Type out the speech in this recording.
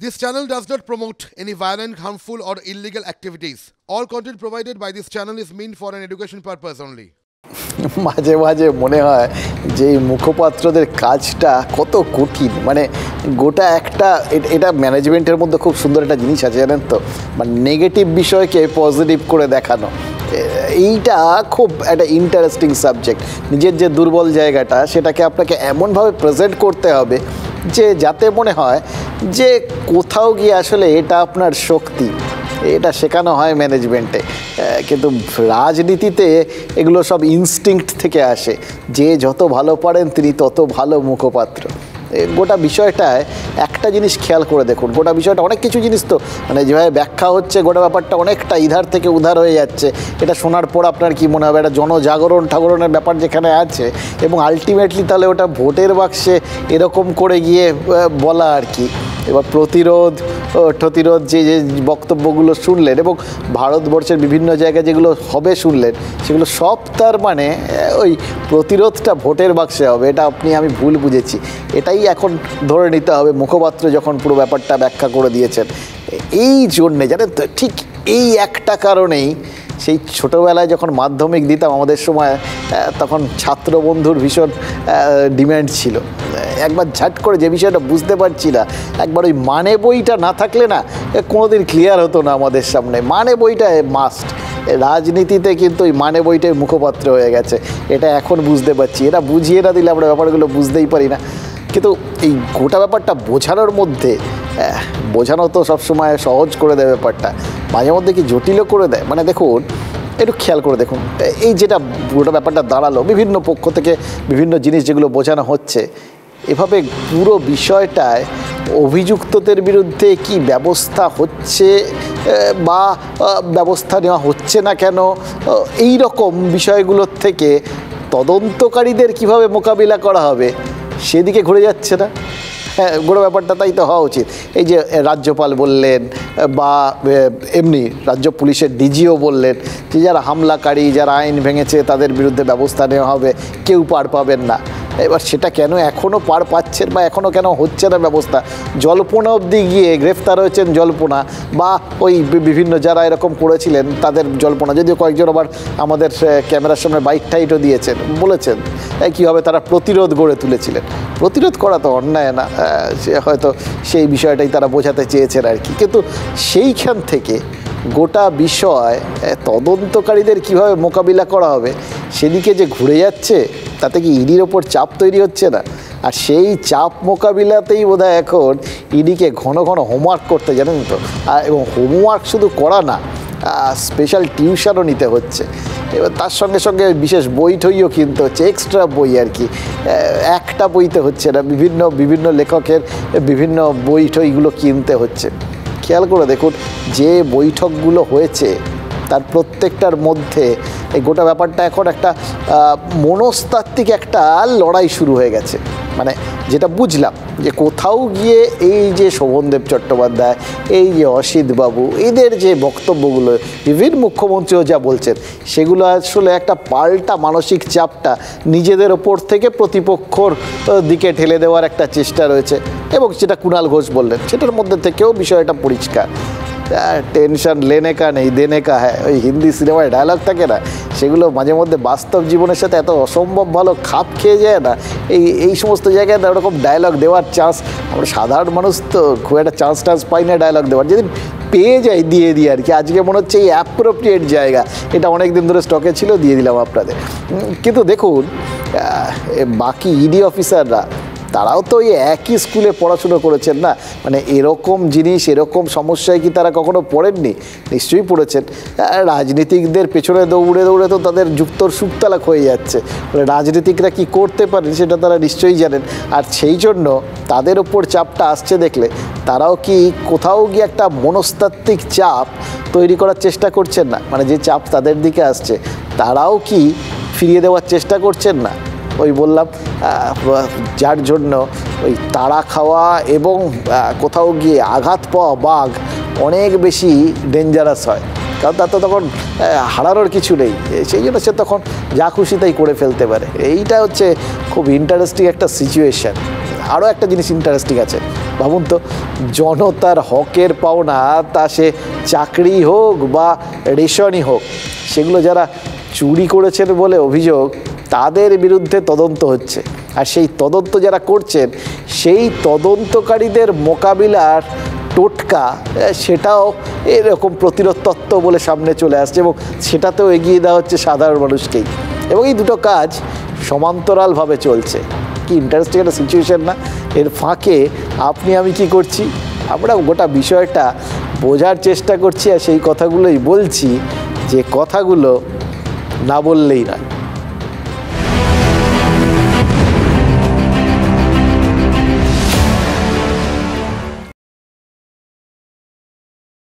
This channel does not promote any violent, harmful, or illegal activities. All content provided by this channel is meant for an education purpose only. মাঝে মাঝে মনে হয় যে এই মুখপাত্রদের কাজটা কত কঠিন, মানে গোটা একটা এটা ম্যানেজমেন্টের মধ্যে খুব সুন্দর একটা জিনিস আছে জানেন তো, মানে নেগেটিভ বিষয়কে পজিটিভ করে দেখানো। এইটা খুব একটা ইন্টারেস্টিং সাবজেক্ট। নিজের যে দুর্বল জায়গাটা সেটাকে আপনাকে এমনভাবে প্রেজেন্ট করতে হবে যে যাতে মনে হয় যে কোথাও গিয়ে আসলে এটা আপনার শক্তি। এটা শেখানো হয় ম্যানেজমেন্টে, কিন্তু রাজনীতিতে এগুলো সব ইনস্টিংক্ট থেকে আসে। যে যত ভালো পারেন তিনি তত ভালো মুখপাত্র। গোটা বিষয়টায় একটা জিনিস খেয়াল করে দেখুন, গোটা বিষয়টা অনেক কিছু জিনিস তো মানে যেভাবে ব্যাখ্যা হচ্ছে গোটা ব্যাপারটা অনেকটা ইধার থেকে উধার হয়ে যাচ্ছে। এটা শোনার পর আপনার কি মনে হবে? একটা জনজাগরণের ব্যাপার যেখানে আছে, এবং আলটিমেটলি তাহলে ওটা ভোটের বাক্সে এরকম করে গিয়ে বলা আর কি। এবার প্রতিরোধ যে বক্তব্যগুলো শুনলেন এবং ভারতবর্ষের বিভিন্ন জায়গায় যেগুলো হবে শুনলেন, সেগুলো সব তার মানে ওই প্রতিরোধটা ভোটের বাক্সে হবে। এটা আমি ভুল বুঝেছি, এটাই এখন ধরে নিতে হবে মুখপাত্র যখন পুরো ব্যাপারটা ব্যাখ্যা করে দিয়েছেন। এই জন্যে জানেন তো, ঠিক এই একটা কারণেই সেই ছোটোবেলায় যখন মাধ্যমিক দিতাম আমাদের সময়, তখন ছাত্র বন্ধুর ভীষণ ডিম্যান্ড ছিল। একবার ঝাট করে যে বিষয়টা বুঝতে পারছি না, একবার ওই মানে বইটা না থাকলে না কোনোদিন ক্লিয়ার হতো না আমাদের সামনে। মানে বইটা মাস্ট। রাজনীতিতে কিন্তু ওই মানে বইটাই মুখপাত্র হয়ে গেছে, এটা এখন বুঝতে পারছি। এটা বুঝিয়ে না দিলে আমরা ব্যাপারগুলো বুঝতেই পারি না। কিন্তু এই গোটা ব্যাপারটা বোঝানোর মধ্যে, বোঝানো তো সবসময় সহজ করে দেয় ব্যাপারটা, মাঝে মধ্যে কি জটিলও করে দেয়। মানে দেখুন, একটু খেয়াল করে দেখুন, এই যেটা গোটা ব্যাপারটা দাঁড়ালো, বিভিন্ন পক্ষ থেকে বিভিন্ন জিনিস যেগুলো বোঝানো হচ্ছে, এভাবে পুরো বিষয়টায় অভিযুক্তদের বিরুদ্ধে কি ব্যবস্থা হচ্ছে বা ব্যবস্থা নেওয়া হচ্ছে না কেন, এই রকম বিষয়গুলোর থেকে তদন্তকারীদের কিভাবে মোকাবিলা করা হবে সেদিকে ঘুরে যাচ্ছে না। হ্যাঁ, গোটা ব্যাপারটা তাই তো হওয়া উচিত। এই যে রাজ্যপাল বললেন বা এমনি রাজ্য পুলিশের ডিজিও বললেন যে যারা হামলাকারী, যারা আইন ভেঙেছে তাদের বিরুদ্ধে ব্যবস্থা নেওয়া হবে, কেউ পার পাবেন না। এবার সেটা কেন এখনও পার পাচ্ছেন বা এখনও কেন হচ্ছে না ব্যবস্থা? জল্পনা অবধি গিয়ে গ্রেফতার হয়েছেন জল্পনা, বা ওই বিভিন্ন যারা এরকম করেছিলেন তাদের জল্পনা। যদিও কয়েকজন আবার আমাদের ক্যামেরার সামনে বাইট টাইটও দিয়েছেন, বলেছেন কীভাবে তারা প্রতিরোধ গড়ে তুলেছিলেন। প্রতিরোধ করা তো অন্যায় না, হয়তো সেই বিষয়টাই তারা বোঝাতে চেয়েছেন আর কি। কিন্তু সেইখান থেকে গোটা বিষয় তদন্তকারীদের কিভাবে মোকাবিলা করা হবে সেদিকে যে ঘুরে যাচ্ছে, তাতে কি ইডির ওপর চাপ তৈরি হচ্ছে না? আর সেই চাপ মোকাবিলাতেই বোধহয় এখন ইডিকে ঘন ঘন হোমওয়ার্ক করতে, জানেন তো। এবং হোমওয়ার্ক শুধু করা না, স্পেশাল টিউশনও নিতে হচ্ছে। এবার তার সঙ্গে সঙ্গে বিশেষ বই টইও কিনতে হচ্ছে, এক্সট্রা বই আর কি। একটা বইতে হচ্ছে না, বিভিন্ন লেখকের বিভিন্ন বই টইগুলো কিনতে হচ্ছে। খেয়াল করে দেখুন, যে বৈঠকগুলো হয়েছে তার প্রত্যেকটার মধ্যে এই গোটা ব্যাপারটা এখন একটা মনস্তাত্ত্বিক একটা লড়াই শুরু হয়ে গেছে। মানে যেটা বুঝলাম যে কোথাও গিয়ে এই যে শোভনদেব চট্টোপাধ্যায়, এই যে অসিতবাবু, এদের যে বক্তব্যগুলো, ইভিন মুখ্যমন্ত্রীও যা বলছেন, সেগুলো আসলে একটা পাল্টা মানসিক চাপটা নিজেদের ওপর থেকে প্রতিপক্ষর দিকে ঠেলে দেওয়ার একটা চেষ্টা রয়েছে। এবং যেটা কুণাল ঘোষ বললেন সেটার মধ্যে থেকেও বিষয়টা পরিষ্কার। টেনশন লেনে কা নেই দেনে কা হ্যাঁ, ওই হিন্দি সিনেমায় ডায়লগ থাকে না, সেগুলো মাঝে মধ্যে বাস্তব জীবনের সাথে এত অসম্ভব ভালো খাপ খেয়ে যায় না। এই সমস্ত জায়গায় ওরকম ডায়লগ দেওয়ার চান্স, আমরা সাধারণ মানুষ তো খুব একটা চান্স পাই না ডায়লগ দেওয়ার। যেদিন পেয়ে যাই দিয়ে দিই আর কি। আজকে মনে হচ্ছে এই অ্যাপ্রোপ্রিয়েট জায়গা, এটা অনেক দিন ধরে স্টকে ছিল, দিয়ে দিলাম আপনাদের। কিন্তু দেখুন, বাকি ইডি অফিসাররা তারাও তো এই একই স্কুলে পড়াশুনো করেছেন না। মানে এরকম জিনিস, এরকম সমস্যায় কি তারা কখনো পড়েননি? নিশ্চয়ই পড়েছেন। রাজনীতিকদের পেছনে দৌড়ে দৌড়ে তো তাদের যুক্তর সুক্তালাক হয়ে যাচ্ছে। মানে রাজনীতিকরা কি করতে পারেন সেটা তারা নিশ্চয়ই জানেন। আর সেই জন্য তাদের ওপর চাপটা আসছে দেখলে তারাও কি কোথাও গিয়ে একটা মনস্তাত্ত্বিক চাপ তৈরি করার চেষ্টা করছেন না? মানে যে চাপ তাদের দিকে আসছে তারাও কি ফিরিয়ে দেওয়ার চেষ্টা করছেন না? ওই বললাম, যার জন্য ওই তাড়া খাওয়া এবং কোথাও গিয়ে আঘাত পাওয়া বাঘ অনেক বেশি ডেঞ্জারাস হয়, কারণ তার তো তখন হারানোর কিছু নেই। সেই জন্য সে তখন যা খুশি তাই করে ফেলতে পারে। এইটা হচ্ছে খুব ইন্টারেস্টিং একটা সিচুয়েশান। আরও একটা জিনিস ইন্টারেস্টিং আছে, ভাবুন তো, জনতার হকের পাওনা, তা সে চাকরি হোক বা রেশনই হোক, সেগুলো যারা চুরি করেছেন বলে অভিযোগ, তাদের বিরুদ্ধে তদন্ত হচ্ছে। আর সেই তদন্ত যারা করছেন, সেই তদন্তকারীদের মোকাবিলার টোটকা, সেটাও এরকম প্রতিরোধ তত্ত্ব বলে সামনে চলে আসছে, এবং সেটাতেও এগিয়ে দেওয়া হচ্ছে সাধারণ মানুষকেই। এবং এই দুটো কাজ সমান্তরালভাবে চলছে। কি ইন্টারেস্টিং একটা সিচুয়েশন না? এর ফাঁকে আপনি আমি কি করছি? আমরা গোটা বিষয়টা বোঝার চেষ্টা করছি, আর সেই কথাগুলোই বলছি, যে কথাগুলো না বললেই নয়।